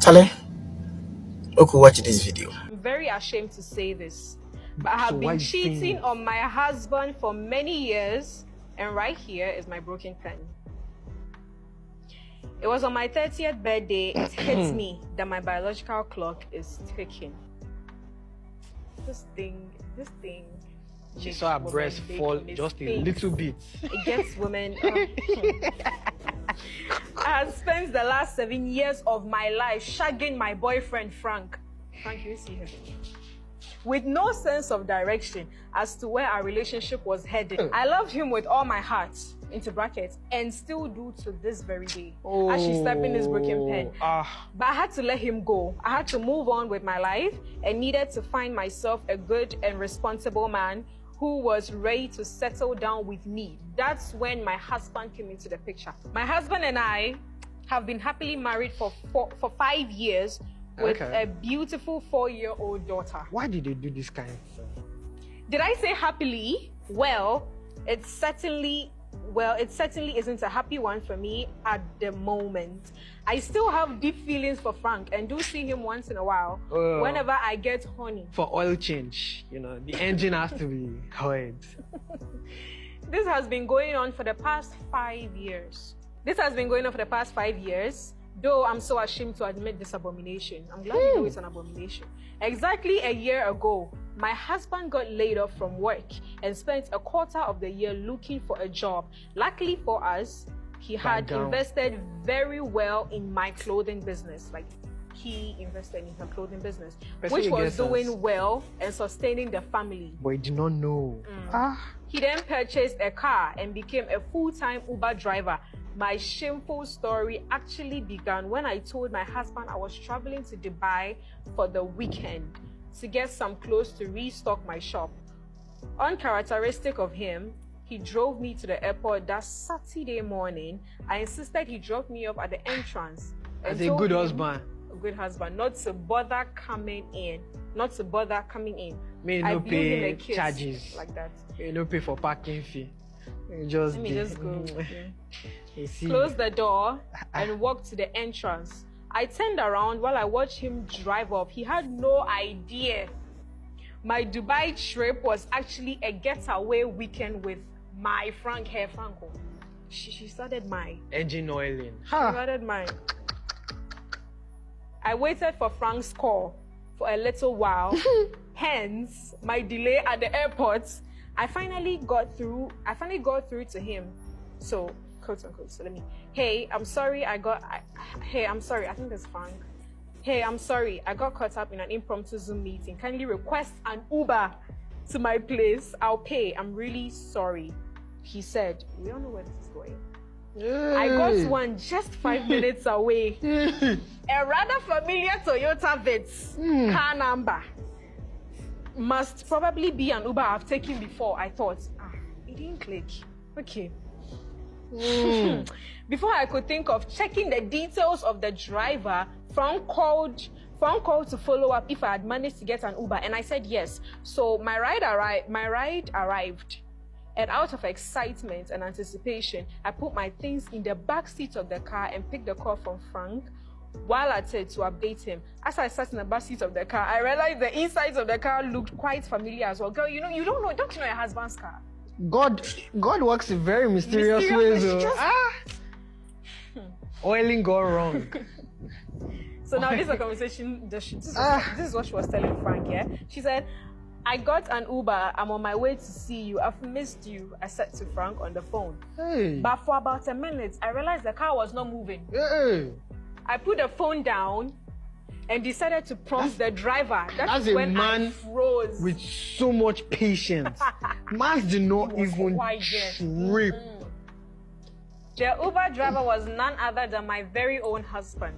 Tale, okay, watch this video. I'm very ashamed to say this, but I have been cheating on my husband for many years, and right here is my broken pen. It was on my 30th birthday, it hit me that my biological clock is ticking. This thing. She saw her breast fall just a little bit. It gets women. I have spent the last 7 years of my life shagging my boyfriend, Frank. Frank, you see him? With no sense of direction as to where our relationship was heading. I loved him with all my heart, into brackets, and still do to this very day. As she's slapping his broken pen. But I had to let him go. I had to move on with my life and needed to find myself a good and responsible man who was ready to settle down with me. That's when my husband came into the picture. My husband and I have been happily married for 5 years with a beautiful 4-year-old daughter. Why did they do this kind of thing? Did I say happily? Well, it certainly isn't a happy one for me at the moment. I still have deep feelings for Frank and do see him once in a while whenever I get horny. For oil change, the engine has to be oiled. This has been going on for the past 5 years. Though I'm so ashamed to admit this abomination. I'm glad you know it's an abomination. Exactly a year ago, my husband got laid off from work and spent a quarter of the year looking for a job. Luckily for us, he had invested very well in my clothing business. Like, he invested in her clothing business, which was doing well and sustaining the family. But he did not know. He then purchased a car and became a full-time Uber driver. My shameful story actually began when I told my husband I was traveling to Dubai for the weekend to get some clothes to restock my shop. Uncharacteristic of him, he drove me to the airport that Saturday morning. I insisted he drop me off at the entrance. As a good husband. A good husband, not to bother coming in. May no pay charges like that. May no pay for parking fee. Let me just go. Close the door and walk to the entrance. I turned around while I watched him drive off. He had no idea my Dubai trip was actually a getaway weekend with my Franco. She started mine. Engine oiling. She started mine. I waited for Frank's call for a little while. Hence my delay at the airport. I finally got through to him. So, quote unquote. So hey, I'm sorry, I think that's Frank. Hey, I'm sorry, I got caught up in an impromptu Zoom meeting. Kindly request an Uber to my place. I'll pay. I'm really sorry. He said, we all know where this is going. I got one just 5 minutes away. A rather familiar Toyota Vitz car number. Must probably be an Uber I've taken before, I thought. It didn't click. Okay. Before I could think of checking the details of the driver, Frank called to follow up if I had managed to get an Uber, and I said yes. So my ride arrived. And out of excitement and anticipation, I put my things in the back seat of the car and picked the call from Frank while I said to update him. As I sat in the back seat of the car, I realized the insides of the car looked quite familiar as well. Girl, don't you know your husband's car? God works in very mysterious ways. Oiling gone wrong. So now this is a conversation. This is what she was telling Frank. Yeah, she said, I got an Uber. I'm on my way to see you. I've missed you, I said to Frank on the phone. But for about a minute, I realized the car was not moving. I put the phone down and decided to prompt the driver. That's when a man I froze. With so much patience. Man did not even trip. The Uber driver was none other than my very own husband.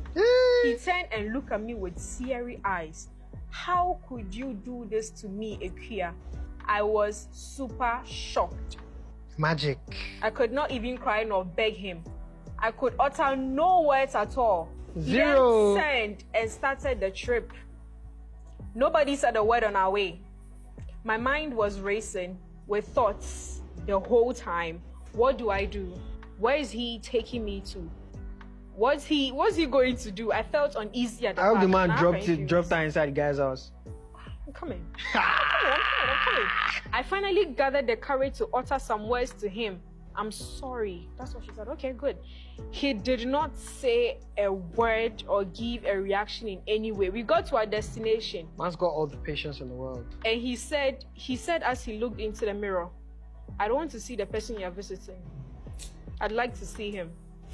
He turned and looked at me with teary eyes. How could you do this to me, Ekia? I was super shocked. Magic. I could not even cry nor beg him. I could utter no words at all. Zero. He then turned and started the trip. Nobody said a word on our way. My mind was racing with thoughts the whole time. What do I do? Where is he taking me to? What's he going to do? I felt uneasy at the I hope park. the man Now dropped her inside the guy's house. I'm coming. I'm coming. I finally gathered the courage to utter some words to him. I'm sorry. That's what she said. Okay, good. He did not say a word or give a reaction in any way. We got to our destination. Man's got all the patience in the world. And he said as he looked into the mirror, I don't want to see the person you're visiting. I'd like to see him.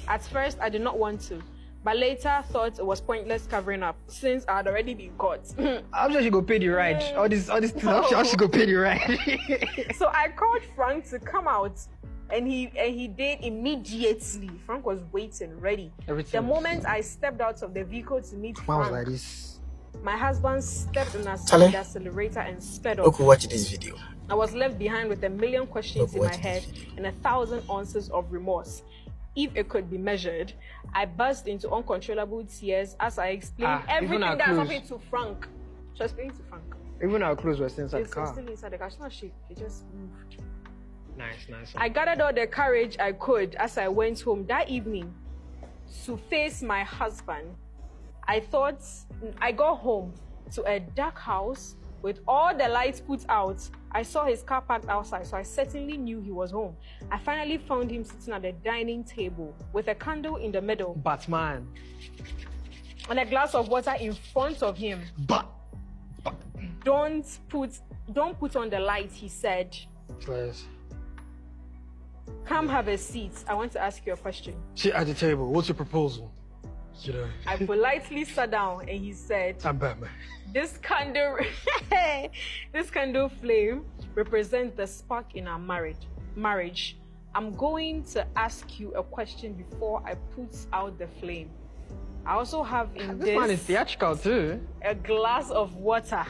At first, I did not want to, but later thought it was pointless covering up since I had already been caught. I'm sure she go pay the ride. All this things, I'm sure she go pay the ride. So I called Frank to come out, and he did immediately. Frank was waiting, ready. Everything. The moment I stepped out of the vehicle to meet Man was Frank, like this. my husband stepped on Charlie? the accelerator and sped up. Okay, watch this video. I was left behind with a million questions Okay, in my watch head this video. and 1,000 ounces of remorse. If it could be measured, I burst into uncontrollable tears as I explained everything that happened to Frank. She was explaining to Frank. Even our clothes were still inside the It's car. still inside the car. It's not shit. It just moved. Nice. I gathered all the courage I could as I went home that evening to face my husband. I got home to a dark house with all the lights put out. I saw his car parked outside, so I certainly knew he was home. I finally found him sitting at the dining table with a candle in the middle Batman. and a glass of water in front of him. Don't put on the light, he said. Please. Come have a seat. I want to ask you a question. Sit at the table. What's your proposal? You know. I politely sat down and he said, I'm Batman. this candle flame represents the spark in our marriage. I'm going to ask you a question before I put out the flame. I also have in This man is theatrical too. a glass of water.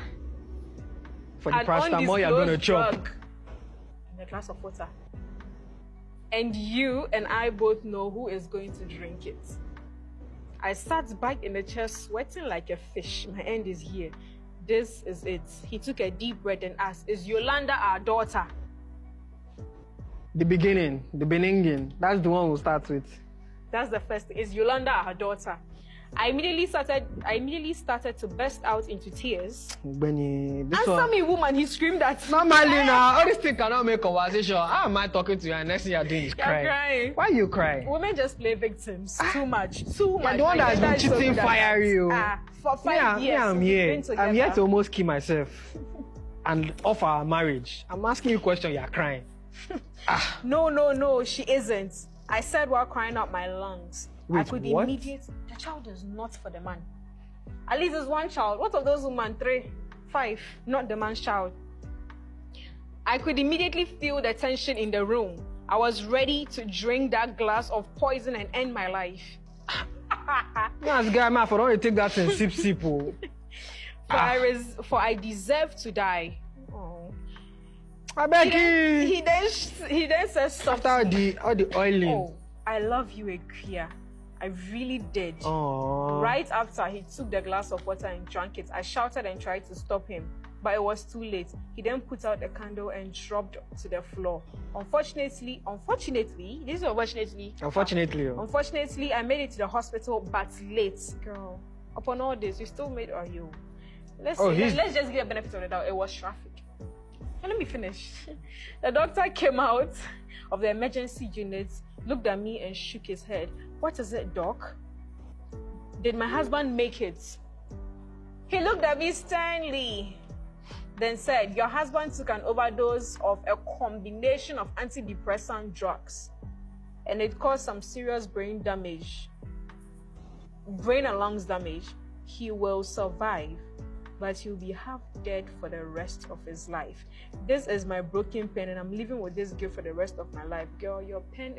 For the An paracetamol you're going to undisclosed chop. drug in a glass of water. And you and I both know who is going to drink it. I sat back in the chair sweating like a fish. My end is here. This is it. He took a deep breath and asked, is Yolanda our daughter? The beginning. That's the one we'll start with. That's the first thing. Is Yolanda our daughter? I immediately started to burst out into tears. Benny, this Answer one. me, woman, he screamed at me. Normally now, all these things cannot make conversation. How am I talking to you and next thing you're doing is You're crying. Why you crying? Women just play victims too much. You're the one that has been cheating fire you. For 5 years. I'm we've here. been together. I'm here to almost kill myself. And offer our marriage. I'm asking you a question, you're crying. No, she isn't. I said while crying out my lungs. Wait, I could what? the child is not for the man. At least it's one child. What of those women? 3, 5, not the man's child. I could immediately feel the tension in the room. I was ready to drink that glass of poison and end my life. Yes, guy, man, for don't take that and sip. Oh. For I deserve to die. Oh. I beg you. He then says After all the oiling. Oh, I love you, Ekia. I really did. Oh. Right after he took the glass of water and drank it, I shouted and tried to stop him, but it was too late. He then put out the candle and dropped to the floor. Unfortunately, I made it to the hospital, but late. Girl, upon all this, you still made you. Let's just give a benefit of the doubt. It was traffic. And let me finish. The doctor came out of the emergency unit, looked at me and shook his head. What is it, doc? Did my husband make it? He looked at me sternly, then said, your husband took an overdose of a combination of antidepressant drugs, and it caused some serious brain and lungs damage. He will survive, but he'll be half dead for the rest of his life. This is my broken pen, and I'm living with this guilt for the rest of my life. Girl, your pen